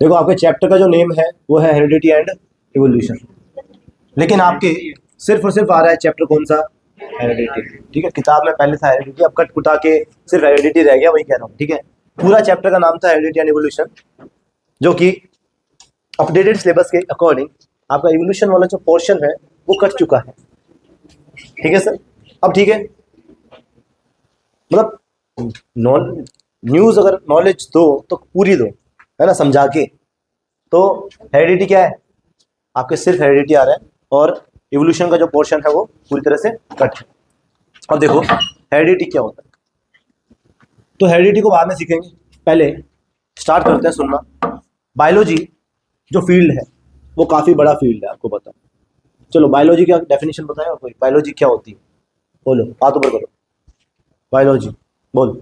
देखो आपके चैप्टर का जो नेम है वो है हेरिडिटी एंड इवोल्यूशन, लेकिन आपके सिर्फ और सिर्फ आ रहा है चैप्टर कौन सा, हेरिडिटी। ठीक है, किताब में पहले था हेरिडिटी, अब कट कुटा के सिर्फ हेरिडिटी रह गया, वही कह रहा हूँ। ठीक है, पूरा चैप्टर का नाम था हेरिडिटी एंड इवोल्यूशन, जो कि अपडेटेड सिलेबस के अकॉर्डिंग आपका इवोल्यूशन वाला जो पोर्शन है वो कट चुका है। ठीक है सर, अब ठीक है, मतलब न्यूज़ अगर नॉलेज दो तो पूरी दो, है ना, समझा के। तो हेरिडिटी क्या है, आपके सिर्फ हेरिडिटी आ रहा है, और इवोल्यूशन का जो पोर्शन है वो पूरी तरह से कट है। अब देखो हेरिडिटी क्या होता है, तो हेरिडिटी को बाद में सीखेंगे, पहले स्टार्ट करते हैं सुनना। बायोलॉजी जो फील्ड है वो काफ़ी बड़ा फील्ड है, आपको पता है। चलो बायोलॉजी का डेफिनेशन बताएं कोई, बायोलॉजी क्या होती है, बोलो, हाथ ऊपर करो। बायोलॉजी बोल।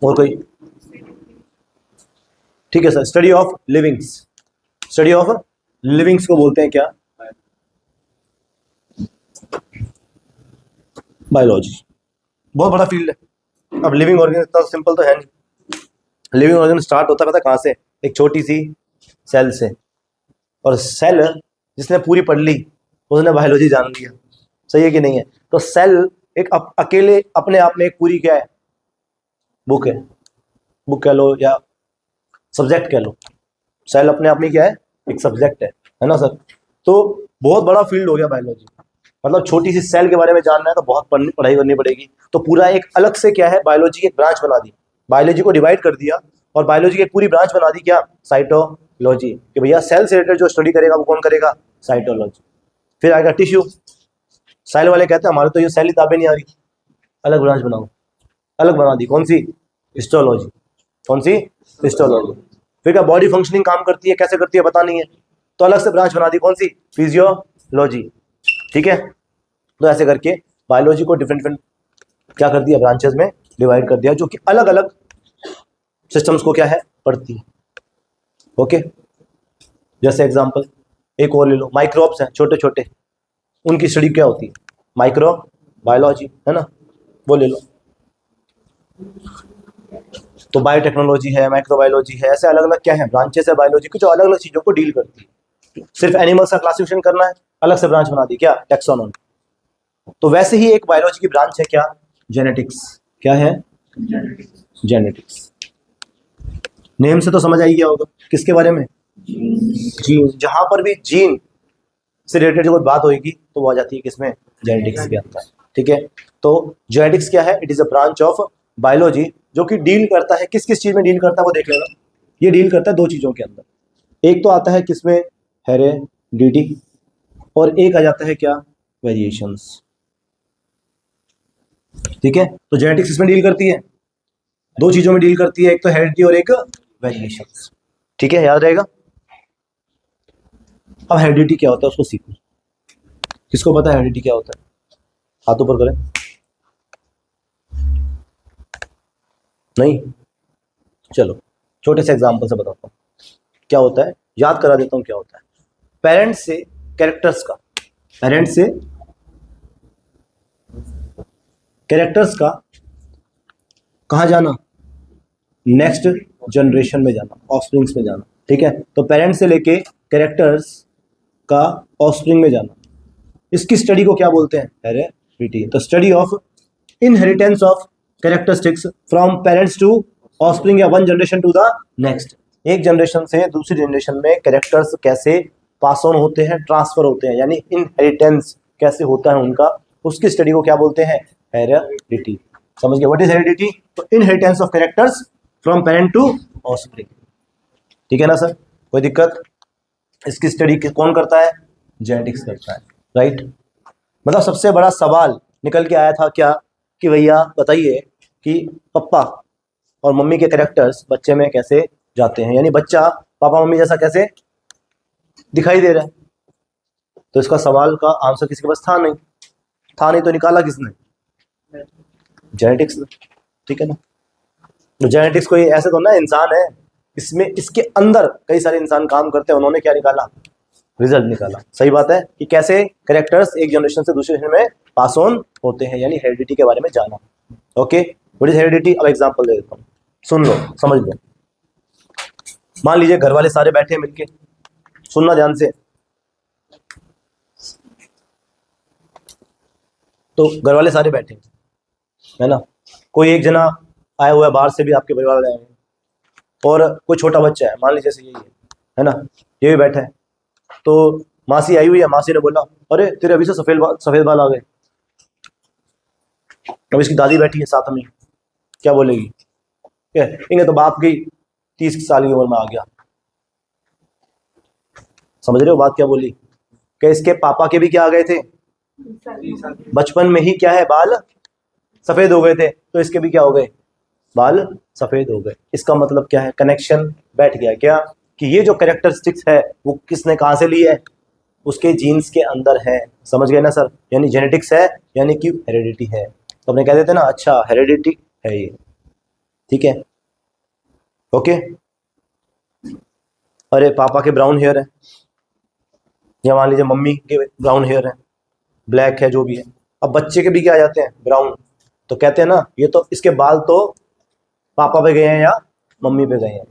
और कोई? ठीक है sir, study of livings, study of livings को बोलते हैं क्या, बायोलॉजी। बहुत बड़ा फील्ड है। अब लिविंग ऑर्गेन इतना सिंपल तो है नहीं। लिविंग ऑर्गेन स्टार्ट होता है पता कहाँ से, एक छोटी सी सेल से, और सेल जिसने पूरी पढ़ ली उसने बायोलॉजी जान लिया, सही है कि नहीं है। तो सेल एक अकेले अपने आप में एक पूरी क्या है, बुक है, बुक कह लो या सब्जेक्ट कह लो। सेल अपने आप में क्या है, एक सब्जेक्ट है ना सर। तो बहुत बड़ा फील्ड हो गया बायोलॉजी, मतलब छोटी सी सेल के बारे में जानना है तो बहुत पढ़ाई करनी पड़ेगी। तो पूरा एक अलग से क्या है, बायोलॉजी की एक ब्रांच बना दी, बायोलॉजी को डिवाइड कर दिया और बायोलॉजी की एक पूरी ब्रांच बना दी क्या, साइटोलॉजी, कि भैया सेल से रिलेटेड जो स्टडी करेगा वो कौन करेगा, साइटोलॉजी। फिर आएगा टिश्यू, सेल वाले कहते हैं हमारे तो ये सेल ही ताबे नहीं आ रही, अलग ब्रांच बनाओ, अलग बना दी, कौन सी, हिस्टोलॉजी, कौन सी, हिस्टोलॉजी। फिर क्या बॉडी फंक्शनिंग काम करती है, कैसे करती है पता नहीं है, तो अलग से ब्रांच बना दी, कौन सी, फिजियोलॉजी। ठीक है, तो ऐसे करके बायोलॉजी को डिफरेंट डिफरेंट क्या कर दिया, ब्रांचेस में डिवाइड कर दिया, जो कि अलग अलग सिस्टम्स को क्या है, पढ़ती है। ओके, जैसे एग्जांपल एक और ले लो, माइक्रोब्स हैं छोटे छोटे, उनकी स्टडी क्या होती है, माइक्रो बायोलॉजी, है ना, वो ले लो। तो बायोटेक्नोलॉजी है, माइक्रोबायोलॉजी है, ऐसे अलग अलग क्या है, ब्रांचेस है बायोलॉजी की, जो अलग अलग चीज़ों को डील करती है। सिर्फ एनिमल्स का क्लासिफिकेशन करना है, अलग से ब्रांच बना दी क्या, टैक्सोनॉमी। तो वैसे ही एक बायोलॉजी की ब्रांच है क्या, जेनेटिक्स। क्या है, जेनेटिक्स। नेम से तो समझ आई गया होगा किसके बारे में, जीन। जहां पर भी जीन से रिलेटेड कोई बात होगी तो वो आ जाती है किसमें, जेनेटिक्स के अंदर। ठीक है, तो जेनेटिक्स क्या है, it is a branch of biology जो कि डील करता है, किस किस चीज में डील करता है वो देख लेना। ये डील करता है दो चीजों के अंदर, एक तो आता है किसमें, हेरेडिटी, और एक आ जाता है क्या, वेरिएशंस। ठीक है, तो जेनेटिक्स इसमें डील करती है, दो चीजों में डील करती है, एक तो हेरिडिटी और एक वेरिएशंस। ठीक है, याद रहेगा। अब हेरिडिटी क्या होता है उसको सीखो, किसको पता है हेरिडिटी क्या होता है, हाथ ऊपर करें। नहीं, चलो छोटे से एग्जांपल से बताता हूँ क्या होता है, याद करा देता हूँ क्या होता है। पेरेंट्स से कैरेक्टर्स का, पेरेंट्स से कैरेक्टर्स का कहाँ जाना, नेक्स्ट जनरेशन में जाना, ऑफस्प्रिंग्स में जाना। ठीक है, तो पेरेंट्स से लेके कैरेक्टर्स का ऑफस्प्रिंग में जाना, इसकी स्टडी को क्या बोलते हैं, हेरिडिटी। तो study of inheritance of characteristics from parents to offspring या one generation to the next. एक जनरेशन से दूसरी जनरेशन में कैरेक्टर्स कैसे पास ऑन होते हैं, ट्रांसफर होते हैं, यानी इनहेरिटेंस कैसे होता है उनका, उसकी स्टडी को क्या बोलते हैं, हेरिडिटी। समझ गए, व्हाट इज हेरिडिटी, तो inheritance of characters from parent to offspring. ठीक है ना सर, कोई दिक्कत, इसकी स्टडी कौन करता है, जेनेटिक्स करता है, राइट। मतलब सबसे बड़ा सवाल निकल के आया था क्या, कि भैया बताइए कि पापा और मम्मी के कैरेक्टर्स बच्चे में कैसे जाते हैं, यानी बच्चा पापा मम्मी जैसा कैसे दिखाई दे रहा है। तो इसका सवाल का आंसर किसी के पास था नहीं तो निकाला किसने, जेनेटिक्स ने। ठीक है ना, तो जेनेटिक्स कोई ऐसे तो ना इंसान है, इसमें इसके अंदर कई सारे इंसान काम करते हैं, उन्होंने क्या निकाला, रिजल्ट निकाला। सही बात है कि कैसे कैरेक्टर्स एक जनरेशन से दूसरे जनरेशन में पास ऑन होते हैं, यानी हेरिडिटी के बारे में जाना। Okay, what is heredity? अब एग्जांपल दे देता हूँ, सुन लो, समझ लो। मान लीजिए घर वाले सारे बैठे हैं मिलके, सुनना ध्यान से। तो घर वाले सारे बैठे हैं, है ना, कोई एक जना आया हुआ है बाहर से भी, आपके परिवार वाले आए हैं, और कोई छोटा बच्चा है, मान लीजिए जैसे यही है ना, ये भी बैठा है। तो मासी आई हुई है, मासी ने बोला अरे तेरे अभी से सफेद बाल आ गए। अब इसकी दादी बैठी है साथ में, क्या बोलेगी? इन्हें तो बाप की 30 साल की उम्र में आ गया। समझ रहे हो बात क्या बोली? क्या इसके पापा के भी क्या आ गए थे? बचपन में ही क्या है, बाल सफेद हो गए थे, तो इसके भी क्या हो गए, बाल सफेद हो गए। इसका मतलब क्या है, कनेक्शन बैठ गया क्या, कि ये जो कैरेक्टरिस्टिक्स है वो किसने कहाँ से ली है, उसके जीन्स के अंदर है। समझ गए ना सर? यानी जेनेटिक्स है, यानी कि हेरिडिटी है। तो अपने कह देते ना, अच्छा हेरिडिटी है ये, ठीक है, ओके। अरे पापा के ब्राउन हेयर है, या मान लीजिए मम्मी के ब्राउन हेयर है, ब्लैक है, जो भी है। अब बच्चे के भी क्या आ जाते हैं, ब्राउन। तो कहते हैं ना, ये तो इसके बाल तो पापा पे गए हैं या मम्मी पे गए हैं।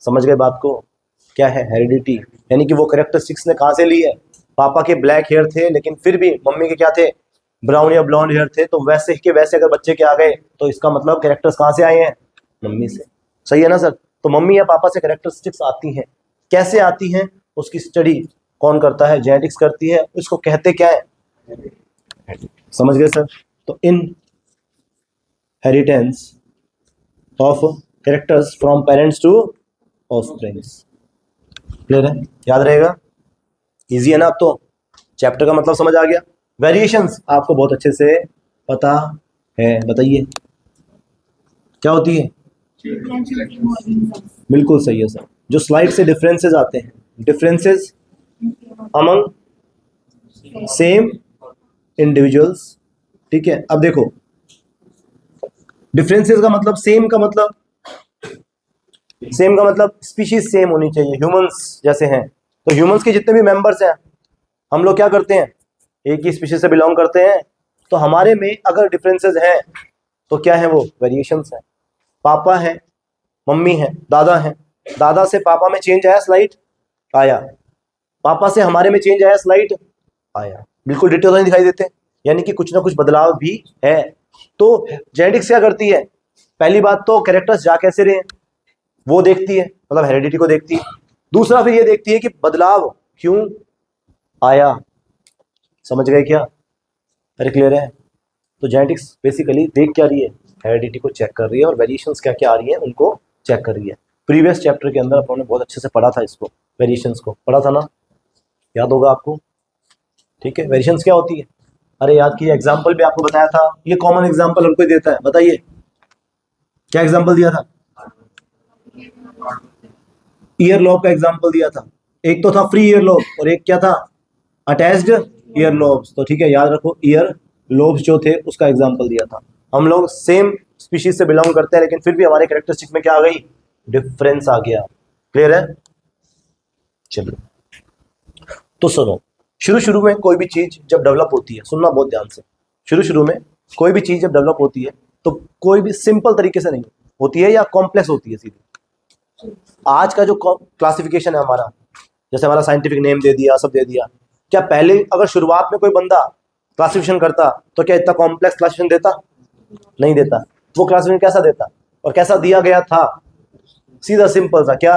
समझ गए बात को? क्या है हेरिडिटी, यानी कि वो कैरेक्टरिस्टिक्स ने कहाँ से ली है। पापा के ब्लैक हेयर थे, लेकिन फिर भी मम्मी के क्या थे, ब्राउन या ब्लॉन्ड हेयर थे। तो वैसे के वैसे अगर बच्चे के आ गए, तो इसका मतलब कैरेक्टर्स कहाँ से आए हैं, मम्मी से। सही है ना सर? तो मम्मी या पापा से कैरेक्टरिस्टिक्स आती हैं। कैसे आती हैं, उसकी स्टडी कौन करता है, जेनेटिक्स करती है। इसको कहते क्या है, समझ गए सर? तो inheritance of characters from parents to offsprings. Clear है? याद रहेगा? इजी है ना? अब तो चैप्टर का मतलब समझ आ गया। वेरिएशंस आपको बहुत अच्छे से पता है, बताइए क्या होती है? बिल्कुल सही है सर। जो स्लाइड से डिफरेंसेस आते हैं, डिफरेंसेस अमंग सेम इंडिविजुअल्स, ठीक है। अब देखो, डिफरेंसेस का मतलब, सेम का मतलब, सेम का मतलब स्पीशीज सेम होनी चाहिए। ह्यूमंस जैसे हैं, तो ह्यूमंस के जितने भी मेंबर्स हैं, हम लोग क्या करते हैं, एक ही स्पीशीज से बिलोंग करते हैं। तो हमारे में अगर डिफरेंसेस हैं, तो क्या है वो, वेरिएशंस है। पापा है, मम्मी है, दादा है, दादा से पापा में चेंज आया, स्लाइट आया। पापा से हमारे में चेंज आया, स्लाइट आया। बिल्कुल डिटेल नहीं दिखाई देते, यानी कि कुछ ना कुछ बदलाव भी है। तो जेनेटिक्स क्या करती है, पहली बात तो कैरेक्टर्स जा कैसे रहे हैं वो देखती है, मतलब हेरिडिटी को देखती है। दूसरा फिर ये देखती है कि बदलाव क्यों आया। समझ गए क्या? अरे क्लियर है? तो जेनेटिक्स बेसिकली देख क्या रही है, हेरिडिटी को चेक कर रही है, और वेरिएशंस क्या क्या आ रही है उनको चेक कर रही है। प्रीवियस चैप्टर के अंदर अपन ने बहुत अच्छे से पढ़ा था, इसको वेरिएशंस को पढ़ा था ना, याद होगा आपको? ठीक है, वेरिएशंस क्या होती है? अरे याद कीजिए, एग्जाम्पल भी आपको बताया था, ये कॉमन एग्जाम्पल हमको देता है, बताइए क्या एग्जाम्पल दिया था? ईयर लॉब का एग्जाम्पल दिया था। एक तो था फ्री ईयर लॉब, और एक क्या था, अटैच्ड ईयर लोब्स। तो ठीक है, याद रखो, ईयर लोब्स जो थे उसका एग्जांपल दिया था। हम लोग सेम स्पीशीज से बिलोंग करते हैं, लेकिन फिर भी हमारे कैरेक्टरिस्टिक में क्या आ गई, डिफरेंस आ गया। क्लियर है? चलो, तो सुनो, शुरू शुरू में कोई भी चीज जब डेवलप होती है, सुनना बहुत ध्यान से, शुरू शुरू में कोई भी चीज जब डेवलप होती है, तो कोई भी सिंपल तरीके से नहीं होती है, या कॉम्प्लेक्स होती है सीधी। आज का जो क्लासिफिकेशन है हमारा, जैसे हमारा साइंटिफिक नेम दे दिया, सब दे दिया, क्या पहले अगर शुरुआत में कोई बंदा क्लासिफिकेशन करता, तो क्या इतना कॉम्प्लेक्स क्लासिफिकेशन देता? नहीं देता। वो क्लासिफिकेशन कैसा देता, और कैसा दिया गया था? सीधा सिंपल सा, क्या,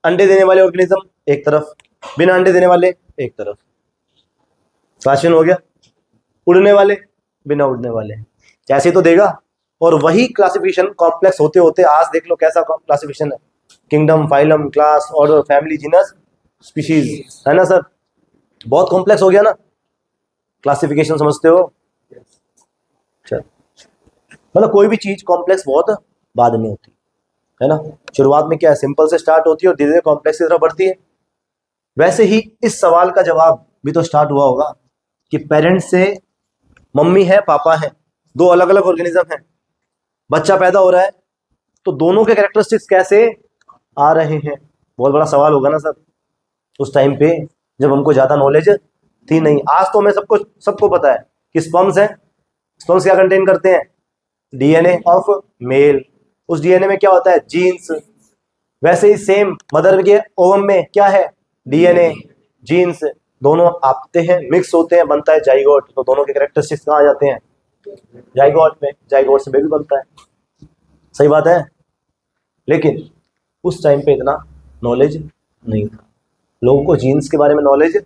अंडे देने वाले ऑर्गेनिज्म एक तरफ, बिना अंडे देने वाले एक तरफ, क्लासिफिकेशन हो गया। उड़ने वाले, बिना उड़ने वाले, ऐसे ही तो देगा। और वही क्लासिफिकेशन कॉम्प्लेक्स होते होते आज देख लो कैसा क्लासिफिकेशन है, kingdom, phylum, class, order, family, genus, species, है ना सर? बहुत कॉम्प्लेक्स हो गया ना क्लासिफिकेशन, समझते हो? चल, मतलब कोई भी चीज कॉम्प्लेक्स बहुत बाद में होती है ना। शुरुआत में क्या है, सिंपल से स्टार्ट होती है और धीरे धीरे कॉम्प्लेक्स की तरफ बढ़ती है। वैसे ही इस सवाल का जवाब भी तो स्टार्ट हुआ होगा कि पेरेंट्स से, मम्मी है पापा है, दो अलग अलग ऑर्गेनिज्म हैं, बच्चा पैदा हो रहा है, तो दोनों के कैरेक्टरिस्टिक्स कैसे आ रहे हैं, बहुत बड़ा सवाल होगा ना सर उस टाइम पे, जब हमको ज्यादा नॉलेज थी नहीं। आज तो हमें सबको सबको पता है, कि स्पर्म्स हैं, स्पर्म्स क्या कंटेन करते हैं? DNA of male. उस डीएनए में क्या होता है? जीन्स। वैसे ही सेम मदर के ओवम में क्या है? डीएनए, जीन्स, दोनों आते हैं, मिक्स होते हैं, बनता है जाइगोट। तो दोनों के कैरेक्टरिस्टिक्स कहाँ आ जाते हैं? जाइगोट में। जाइगोट से बेबी बनता है। सही बात है। लेकिन उस टाइम पे इतना नॉलेज नहीं था, लोगों को जीन्स के बारे में नॉलेज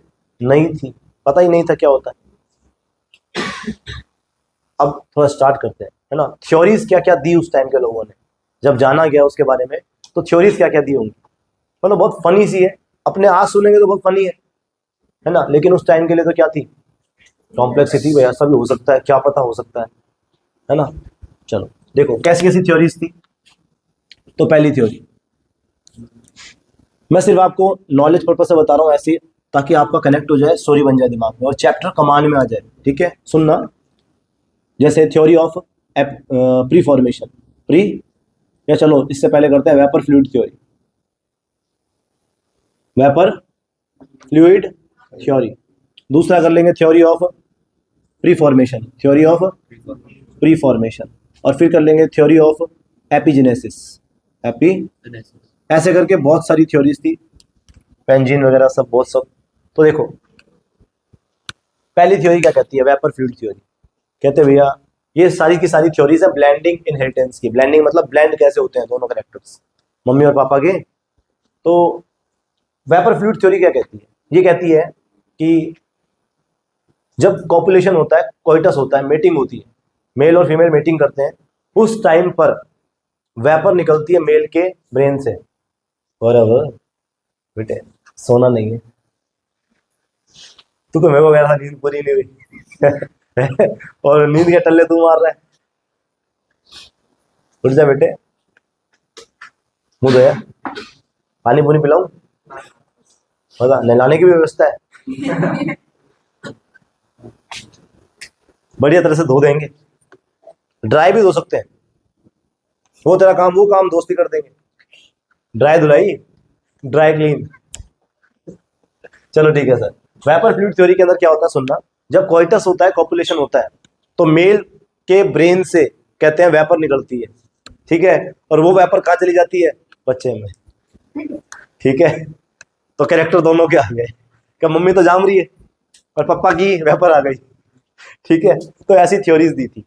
नहीं थी, पता ही नहीं था क्या होता है। अब थोड़ा स्टार्ट करते हैं, है ना। थ्योरीज क्या क्या दी उस टाइम के लोगों ने, जब जाना गया उसके बारे में, तो थ्योरीज क्या क्या दी होंगी। मतलब बहुत फनी सी है, अपने आज सुनेंगे तो बहुत फनी है ना। लेकिन उस टाइम के लिए तो क्या थी? कॉम्प्लेक्सिटी। भाई ऐसा भी हो सकता है, क्या पता हो सकता है ना। चलो देखो कैसी कैसी थ्योरीज थी। तो पहली थ्योरी, मैं सिर्फ आपको नॉलेज पर्पज से बता रहा हूँ ऐसे, ताकि आपका कनेक्ट हो जाए, स्टोरी बन जाए दिमाग में और चैप्टर कमांड में आ जाए। ठीक है, सुनना। जैसे theory of pre formation, pre, या चलो इससे पहले करते हैं vapour fluid theory. Vapour fluid theory. दूसरा कर लेंगे theory of pre formation, theory of pre formation. और फिर कर लेंगे थ्योरी ऑफ एपिजेनेसिस, एपी, ऐसे करके बहुत सारी थ्योरीज थी, पेंजिन वगैरह सब, बहुत सब। तो देखो पहली थ्योरी क्या कहती है? Vapour fluid theory. कहते हैं भैया ये सारी की सारी थ्योरीज है ब्लेंडिंग इनहेरिटेंस की। ब्लेंडिंग मतलब ब्लेंड कैसे होते हैं दोनों कैरेक्टर्स, मम्मी और पापा के। तो वेपर फ्लूइड थ्योरी क्या कहती है? ये कहती है कि जब कॉपुलेशन होता है, कोइटस होता है, मेटिंग होती है, मेल और फीमेल मेटिंग करते हैं, उस टाइम पर वेपर निकलती है मेल के ब्रेन से। और अब बेटे सोना नहीं है, तू तो मेरे को कह रहा नींद पूरी नहीं हुई और नींद के टल्ले तू मार रहा है। उठ जा बेटे, मुंह धोया, पानी पूनी पिलाऊं? बता, नहलाने की भी व्यवस्था है? बढ़िया तरह से धो देंगे, ड्राई भी धो सकते हैं, वो तेरा काम वो काम दोस्ती कर देंगे। ड्राई धुलाई, ड्राई क्लीन। चलो ठीक है सर। वेपर फ्लूइड थ्योरी के अंदर क्या होता है सुनना। जब कोइटस होता है, कॉपुलेशन होता है, तो मेल के ब्रेन से कहते हैं वेपर निकलती है। ठीक है, और वो वेपर कहाँ चली जाती है? बच्चे में। ठीक है, तो कैरेक्टर दोनों के आ गए, क्या मम्मी तो जाम रही है और पापा की वेपर आ गई। ठीक है, तो ऐसी थ्योरीज दी थी,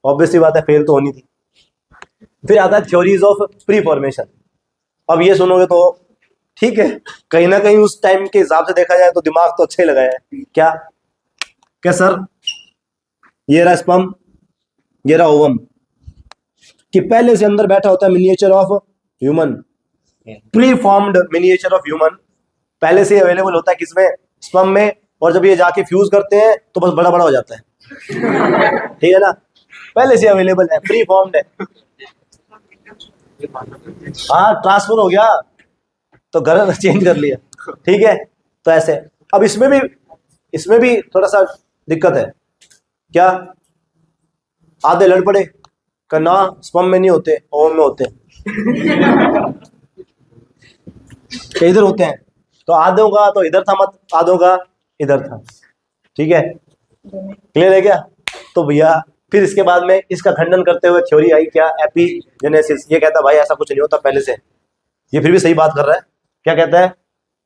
ऑब्वियसली बात है फेल तो होनी थी। फिर आता है थ्योरीज ऑफ प्री फॉर्मेशन। अब ये सुनोगे तो ठीक है, कहीं ना कहीं उस टाइम के हिसाब से देखा जाए तो दिमाग तो अच्छा ही लगाया है। क्या क्या सर? ये रहा स्पर्म, ये रहा ओवम, कि पहले से अंदर बैठा होता है miniature of human, pre formed miniature of human पहले से अवेलेबल होता है किसमें? स्पर्म में। और जब ये जाके फ्यूज करते हैं तो बस बड़ा बड़ा हो जाता है। ठीक है ना, पहले से अवेलेबल है, प्री फॉर्म्ड है। हाँ ट्रांसफर हो गया तो घर चेंज कर लिया। ठीक है, तो ऐसे। अब इसमें भी थोड़ा सा दिक्कत है। क्या? आधे लड़ पड़े करना, स्पर्म में नहीं होते, ओवम में होते हैं। इधर होते हैं, तो आधों का तो इधर था, मत आधों का इधर था। ठीक है, क्लियर है क्या? तो भैया फिर इसके बाद में इसका खंडन करते हुए थ्योरी आई क्या? एपिजेनेसिस। ये कहता भाई ऐसा कुछ नहीं होता पहले से। ये फिर भी सही बात कर रहा है। क्या कहता है?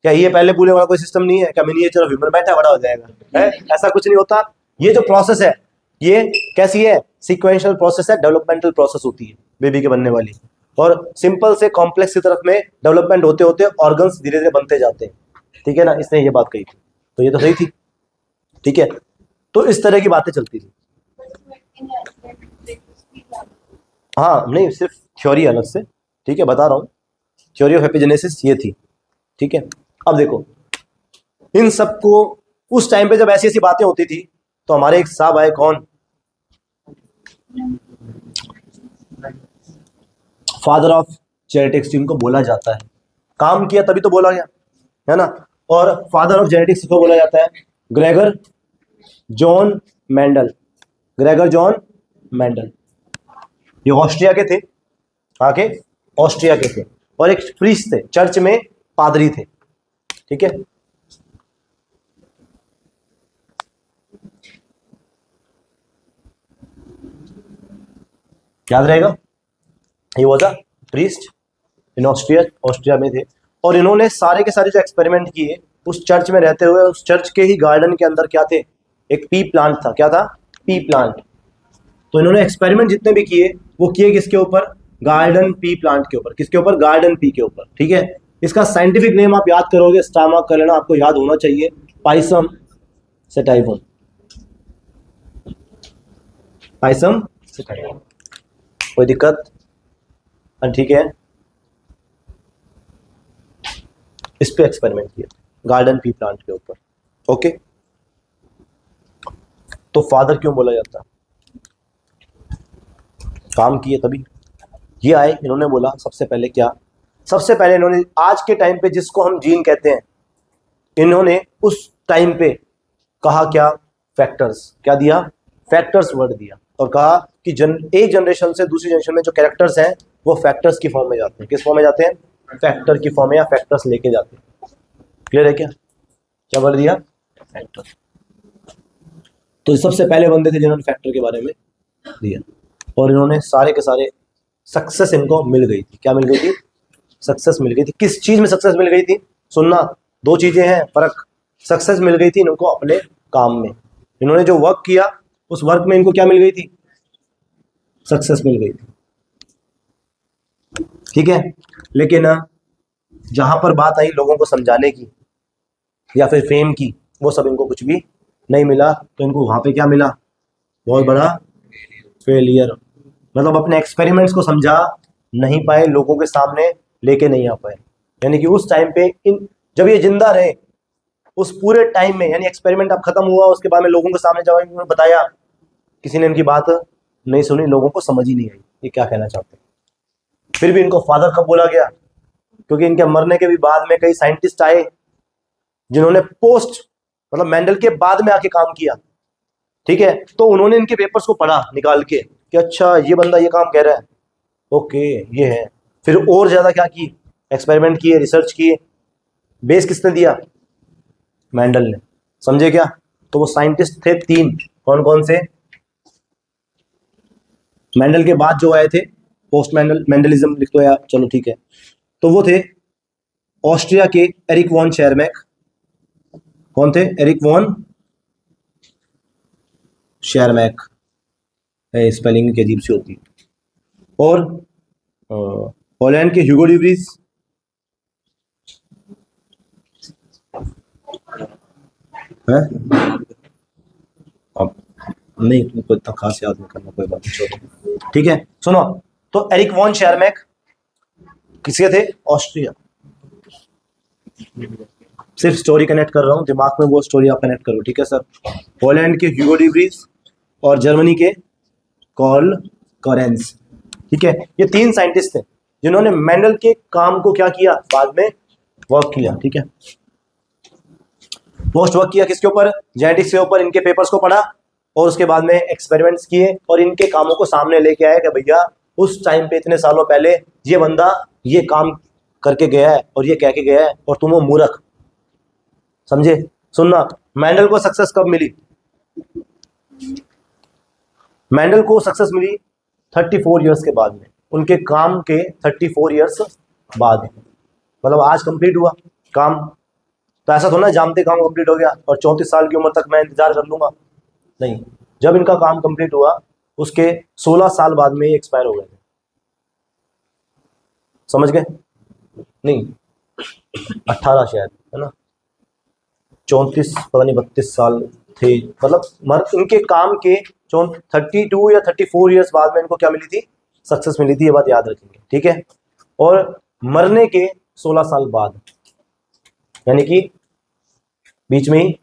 क्या ये पहले पूरे वाला कोई सिस्टम नहीं है क्या? मिनिएचर ऑफ ह्यूमन बैठा बड़ा हो जाएगा, है? ऐसा कुछ नहीं होता। ये जो प्रोसेस है ये कैसी है? सीक्वेंशियल प्रोसेस है, डेवलपमेंटल प्रोसेस होती है बेबी के बनने वाली। और सिंपल से कॉम्प्लेक्स की तरफ में डेवलपमेंट होते होते ऑर्गन्स धीरे धीरे बनते जाते हैं। ठीक है ना, इसने ये बात कही थी, तो ये तो सही थी। ठीक है, तो इस तरह की बातें चलती थी। हाँ नहीं, सिर्फ थ्योरी अलग से। ठीक है, बता रहा हूँ, थ्योरी ऑफ एपिजेनेसिस ये थी। ठीक है, अब देखो इन सबको उस टाइम पे जब ऐसी ऐसी बातें होती थी तो हमारे एक साहब आए, कौन? फादर ऑफ जेनेटिक्स जिनको बोला जाता है, काम किया तभी तो बोला गया, है ना। और फादर ऑफ जेनेटिक्स को बोला जाता है Gregor John Mendel. Gregor John Mendel, ये ऑस्ट्रिया के थे, आके ऑस्ट्रिया के थे, और एक प्रीस्ट थे, चर्च में पादरी थे। ठीक है, याद रहेगा, he was a priest in Austria, Austria में थे। और इन्होंने सारे के सारे जो एक्सपेरिमेंट किए उस चर्च में रहते हुए, उस चर्च के ही गार्डन के अंदर क्या थे, एक पी प्लांट था। क्या था? P plant. तो इन्होंने एक्सपेरिमेंट जितने भी किए वो किए किसके ऊपर? गार्डन पी प्लांट के ऊपर। किसके ऊपर? गार्डन पी के ऊपर। ठीक है, इसका साइंटिफिक नेम आप याद करोगे, स्टार मार्क कर लेना, आपको याद होना चाहिए, पाइसम सेटाइवम। पाइसम सेटाइवम, कोई दिक्कत? ठीक है, इस पे एक्सपेरिमेंट किया गार्डन पी प्लांट के ऊपर। ओके, तो फादर क्यों बोला जाता? काम किए तभी। ये आए, इन्होंने बोला सबसे पहले क्या, सबसे पहले इन्होंने आज के टाइम पे जिसको हम जीन कहते हैं, इन्होंने उस टाइम पे कहा क्या? फैक्टर्स। क्या दिया? फैक्टर्स वर्ड दिया, और कहा कि एक जनरेशन से दूसरी जनरेशन में जो कैरेक्टर्स हैं वो फैक्टर्स की फॉर्म में जाते हैं। किस फॉर्म में जाते हैं? फैक्टर की फॉर्म में, या फैक्टर्स लेके जाते हैं। क्लियर है क्या? क्या वर्ड दिया? फैक्टर। तो सबसे पहले बंदे थे जिन्होंने फैक्टर के बारे में दिया, और इन्होंने सारे के सारे सक्सेस इनको मिल गई थी। क्या मिल गई थी? सक्सेस मिल गई थी। किस चीज में सक्सेस मिल गई थी? सुनना, दो चीजें हैं फर्क। सक्सेस मिल गई थी इनको अपने काम में। इन्होंने जो वर्क किया उस वर्क में इनको क्या मिल गई थी? सक्सेस मिल गई थी। ठीक है, लेकिन जहां पर बात आई लोगों को समझाने की या फिर फेम की, वो सब इनको कुछ भी नहीं मिला। तो इनको वहां पे क्या मिला? बहुत बड़ा फेलियर। मतलब अपने एक्सपेरिमेंट्स को समझा नहीं पाए, लोगों के सामने लेके नहीं आ पाए। यानी कि उस टाइम पे जब ये जिंदा रहे उस पूरे टाइम में, यानी एक्सपेरिमेंट अब खत्म हुआ, उसके बाद में लोगों के सामने जब इन्होंने बताया, किसी ने इनकी बात नहीं सुनी, लोगों को समझ ही नहीं आई ये क्या कहना चाहते हैं। फिर भी इनको फादर कब बोला गया? क्योंकि इनके मरने के भी बाद में कई साइंटिस्ट आए जिन्होंने पोस्ट, मतलब मेंडल के बाद में आके काम किया। ठीक है, तो उन्होंने इनके पेपर्स को पढ़ा निकाल के कि अच्छा ये बंदा ये काम कह रहा है, ओके ये है। फिर और ज्यादा क्या की? एक्सपेरिमेंट किए, रिसर्च किए। बेस किसने दिया? मेंडल ने। समझे क्या? तो वो साइंटिस्ट थे तीन। कौन कौन से? मेंडल के बाद जो आए थे, पोस्ट मेंडल, मेंडलिज्म लिख दो यार, चलो ठीक है। तो वो थे ऑस्ट्रिया के एरिक वॉन शेरमैक। कौन थे? एरिक वॉन शेरमैक, स्पेलिंग की अजीब सी होती है। और हॉलैंड के ह्यूगो डिवरीज, है अब नहीं, तुमको इतना खास याद नहीं करना, कोई बात नहीं, छोड़ो। ठीक है, सुनो, तो एरिक वॉन शेरमैक किसके थे? ऑस्ट्रिया। सिर्फ स्टोरी कनेक्ट कर रहा हूँ, दिमाग में वो स्टोरी आप कनेक्ट करो। ठीक है सर। हॉलैंड के ह्यूगो डिवरीज और जर्मनी के कार्ल कॉरेंस। ठीक है, ये तीन साइंटिस्ट थे जिन्होंने मेंडल के काम को क्या किया? बाद में वर्क किया। ठीक है, पोस्ट वर्क किया किसके ऊपर? जेनेटिक्स के ऊपर। इनके पेपर्स को पढ़ा और उसके बाद में एक्सपेरिमेंट्स किए और इनके कामों को सामने लेके आए कि भैया उस टाइम पे इतने सालों पहले ये बंदा ये काम करके गया है और ये कह के गया है, और तुम वो मूर्ख। समझे? सुनना, मेंडल को सक्सेस कब मिली? मेंडल को सक्सेस मिली 34 इयर्स के बाद में, उनके काम के 34 इयर्स बाद। मतलब आज कंप्लीट हुआ काम, तो ऐसा थोड़ा ना जानते काम कंप्लीट हो गया और 34 साल की उम्र तक मैं इंतजार कर लूंगा। नहीं, जब इनका काम कंप्लीट हुआ उसके 16 साल बाद में ये एक्सपायर हो गए थे। समझ गए? नहीं, 18 शायद, है ना, 34 पता नहीं 32 साल थे। मतलब इनके काम के 32 या 34 इयर्स बाद में इनको क्या मिली थी? सक्सेस मिली थी। ये बात याद रखेंगे। ठीक है, और मरने के 16 साल बाद, यानी कि बीच में ही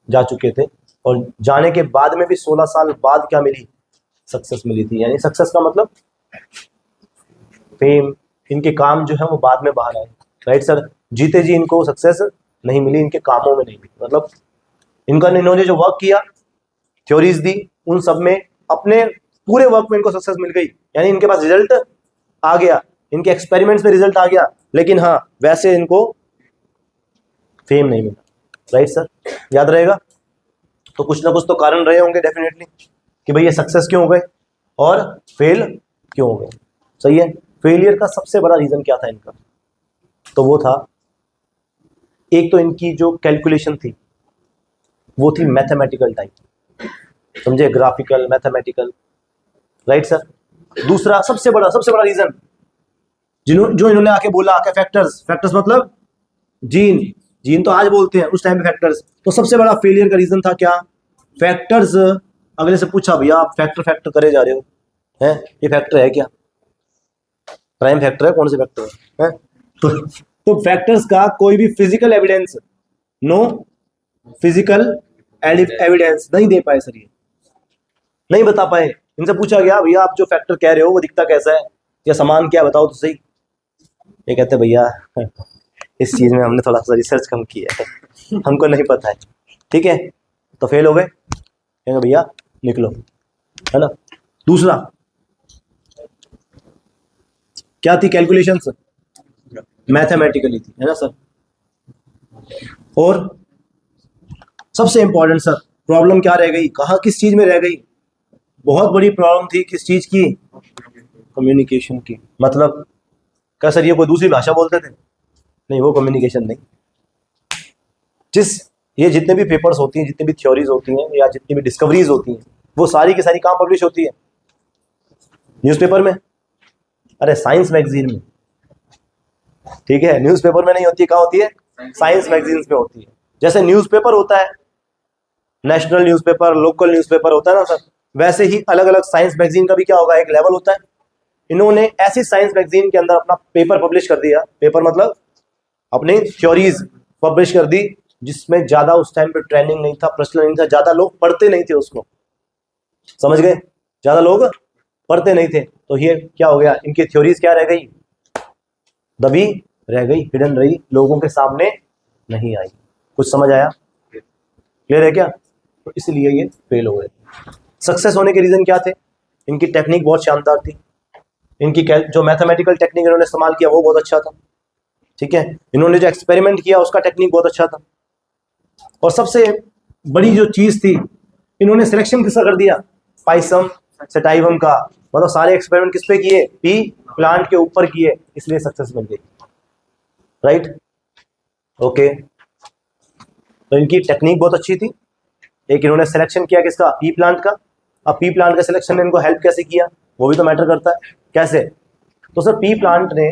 जा चुके थे, और जाने के बाद में भी 16 साल बाद क्या मिली? सक्सेस मिली थी। यानी सक्सेस का मतलब फेम। इनके काम जो है वो बाद में बाहर आए। Right sir? जीते जी इनको सक्सेस नहीं मिली, इनके कामों में नहीं मिली। मतलब इन्होंने जो वर्क किया, थ्योरीज दी, उन सब में अपने पूरे वर्क में इनको सक्सेस मिल गई। यानी इनके पास रिजल्ट आ गया, इनके एक्सपेरिमेंट्स में रिजल्ट आ गया, लेकिन हाँ वैसे इनको फेम नहीं मिला। Right sir? याद रहेगा? तो कुछ ना कुछ तो कारण रहे होंगे डेफिनेटली कि भाई ये सक्सेस क्यों हो गए। और फेल क्यों हो गए। सही है। फेलियर का सबसे बड़ा रीजन क्या था इनका, तो वो था, एक तो इनकी जो कैलकुलेशन थी वो थी मैथमेटिकल टाइप, समझे, ग्राफिकल मैथमेटिकल, राइट सर। दूसरा सबसे बड़ा रीजन जो इन्होंने आके बोला आके फैक्टर्स मतलब जीन तो आज बोलते हैं, उस टाइम पे फैक्टर्स। तो सबसे बड़ा फेलियर का रीजन था क्या, फैक्टर्स। अगले से पूछा भैया आप फैक्टर करे जा रहे हो हैं, ये फैक्टर है क्या, प्राइम फैक्टर है, कौन से फैक्टर है? तो फैक्टर्स का कोई भी physical evidence, no physical evidence नहीं दे पाए सर, ये नहीं बता पाए। इनसे पूछा गया भैया आप जो फैक्टर कह रहे हो वो दिखता कैसा है, या समान क्या बताओ तो सही। ये कहते भैया इस चीज में हमने थोड़ा सा रिसर्च कम किया है, हमको नहीं पता है। ठीक है, तो फेल हो गए, कहेंगे भैया निकलो, है ना। दूसरा क्या थी, कैलकुलेशंस मैथमेटिकली थी, है ना सर। और सबसे इंपॉर्टेंट सर प्रॉब्लम क्या रह गई, कहाँ किस चीज में रह गई, बहुत बड़ी प्रॉब्लम थी, किस चीज की, कम्युनिकेशन की। मतलब क्या सर ये कोई दूसरी भाषा बोलते थे, नहीं वो कम्युनिकेशन नहीं। ये जितने भी पेपर्स होती हैं, जितनी भी थ्योरीज होती हैं, या जितनी भी डिस्कवरीज होती हैं, वो सारी की सारी कहाँ पब्लिश होती है, न्यूज़पेपर में, अरे साइंस मैगजीन में। ठीक है, न्यूज़पेपर में नहीं होती है, कहाँ होती है, साइंस मैगजीन्स में होती है। जैसे न्यूज़पेपर होता है, नेशनल न्यूज़पेपर, लोकल न्यूज़पेपर होता है ना सर, वैसे ही अलग अलग साइंस मैगजीन का भी क्या होगा, एक लेवल होता है। इन्होंने ऐसी साइंस मैगजीन के अंदर अपना पेपर पब्लिश कर दिया, पेपर मतलब अपनी थ्योरीज पब्लिश कर दी, जिसमें ज्यादा उस टाइम पे ट्रेंडिंग नहीं था, प्रचलन नहीं था, ज्यादा लोग पढ़ते नहीं थे उसको, समझ गए, ज्यादा लोग पढ़ते नहीं थे। तो ये क्या हो गया, इनकी थ्योरीज क्या रह गई, दबी रह गई, हिडन रही, लोगों के सामने नहीं आई। कुछ समझ आया, क्लियर है क्या। तो इसलिए ये फेल हो गए। सक्सेस होने के रीजन क्या थे, इनकी टेक्निक बहुत शानदार थी, इनकी जो मैथमेटिकल टेक्निक इन्होंने इस्तेमाल किया वो बहुत अच्छा था। ठीक है, इन्होंने जो एक्सपेरिमेंट किया उसका टेक्निक बहुत अच्छा था। और सबसे बड़ी जो चीज थी, इन्होंने सिलेक्शन किसका कर दिया, पाइसम सेटाइवम का, मतलब सारे एक्सपेरिमेंट किस पे किए, पी प्लांट के ऊपर किए, इसलिए सक्सेस मिल गई, राइट। ओके, तो इनकी टेक्निक बहुत अच्छी थी। एक इन्होंने सिलेक्शन किया किसका, पी प्लांट का। अब पी प्लांट के सिलेक्शन ने इनको हेल्प कैसे किया, वो भी तो मैटर करता है, कैसे। तो सर पी प्लांट ने,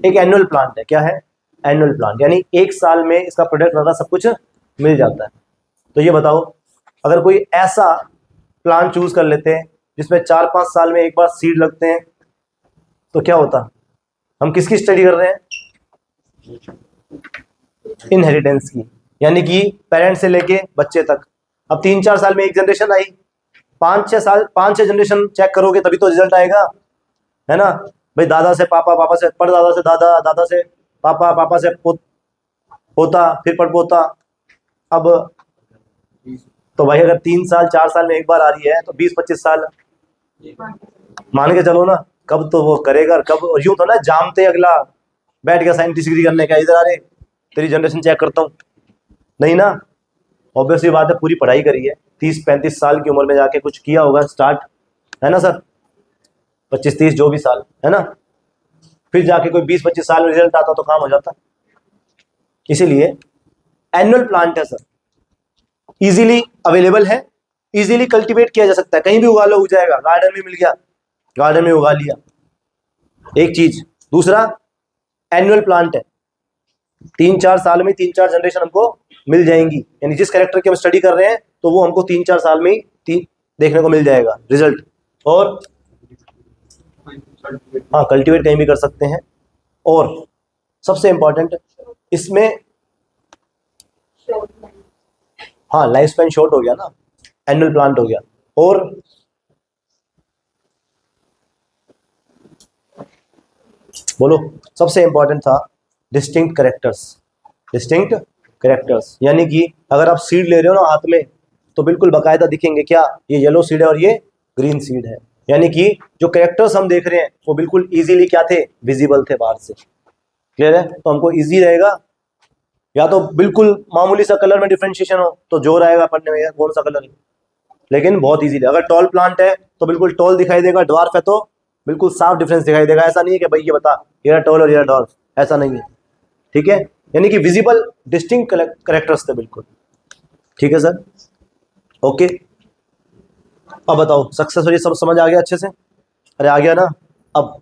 एक एनुअल प्लांट है, क्या है, एनुअल प्लांट, यानी एक साल में इसका प्रोडक्ट वगैरह सब कुछ मिल जाता है। तो ये बताओ, अगर कोई ऐसा प्लांट चूज कर लेते हैं जिसमें 4-5 साल में एक बार सीड लगते हैं, तो क्या होता, हम किसकी स्टडी कर रहे हैं, इनहेरिटेंस की, यानी कि पेरेंट्स से लेके बच्चे तक। अब 3-4 साल में एक जनरेशन आई, 5-6 जनरेशन चेक करोगे तभी तो रिजल्ट आएगा, है ना भाई। दादा से पापा, पापा से परदादा से दादा, दादा से पापा, पापा से पोता, फिर पड़पोता। अब तो भाई अगर 3-4 साल में एक बार आ रही है तो 20-25 साल मान के चलो ना, कब तो वो करेगा, कब। और यूं तो ना जामते अगला बैठ गया साइंटिस्ट डिग्री करने का, इधर आ रहे तेरी जनरेशन चेक करता हूँ, नहीं ना। ऑब्वियसली बात है, पूरी पढ़ाई करी है, 30-35 साल की उम्र में जाके कुछ किया होगा स्टार्ट, है ना सर, 25-30 जो भी साल, है ना, फिर जाके कोई 20-25 साल में रिजल्ट आता तो काम हो जाता। इसीलिए एनुअल प्लांट है सर, इजीली अवेलेबल है, इजीली कल्टीवेट किया जा सकता है, कहीं भी उगा लो उग जाएगा, गार्डन में मिल गया, गार्डन में उगा लिया, एक चीज। दूसरा एनुअल प्लांट है, 3-4 साल में 3-4 जनरेशन हमको मिल जाएंगी, यानी जिस कैरेक्टर की हम स्टडी कर रहे हैं तो वो हमको 3-4 साल में ही देखने को मिल जाएगा रिजल्ट। और हाँ, कल्टीवेट कहीं भी कर सकते हैं। और सबसे इंपॉर्टेंट इसमें, हाँ लाइफ स्पैन शॉर्ट हो गया ना, एनुअल प्लांट हो गया। और बोलो, सबसे इंपॉर्टेंट था डिस्टिंक्ट कैरेक्टर्स, डिस्टिंक्ट कैरेक्टर्स, यानी कि अगर आप सीड ले रहे हो ना हाथ में, तो बिल्कुल बाकायदा दिखेंगे, क्या ये येलो सीड है और ये ग्रीन सीड है, यानी कि जो कैरेक्टर्स हम देख रहे हैं वो बिल्कुल इजीली क्या थे, विजिबल थे बाहर से, क्लियर है। तो हमको इजी रहेगा, या तो बिल्कुल मामूली सा कलर में डिफरेंशिएशन हो तो जोर आएगा पढ़ने में, यार कौन सा कलर है, लेकिन बहुत इजीली। अगर टॉल प्लांट है तो बिल्कुल टॉल दिखाई देगा, ड्वार्फ है तो बिल्कुल साफ डिफरेंस दिखाई देगा। ऐसा नहीं है कि भाई ये बता ये टॉल और ये ड्वार्फ, ऐसा नहीं है। ठीक है, यानी कि विजिबल डिस्टिंक्ट करेक्टर्स थे बिल्कुल। ठीक है सर, ओके। अब बताओ सक्सेसफुली सब समझ आ गया अच्छे से? अरे आ गया ना। अब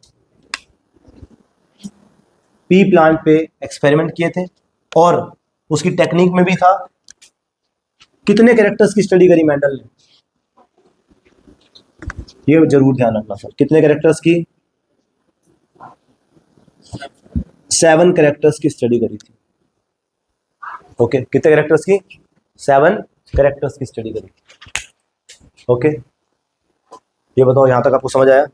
पी प्लांट पे एक्सपेरिमेंट किए थे और उसकी टेक्निक में भी था। कितने कैरेक्टर्स की स्टडी करी मेंडल ने? ये जरूर ध्यान रखना सर, कितने कैरेक्टर्स की? 7 कैरेक्टर्स की स्टडी करी थी। ओके, कितने कैरेक्टर्स की? 7 कैरेक्टर्स की स्टडी करी। ओके, ये बताओ यहां तक आपको समझ आया?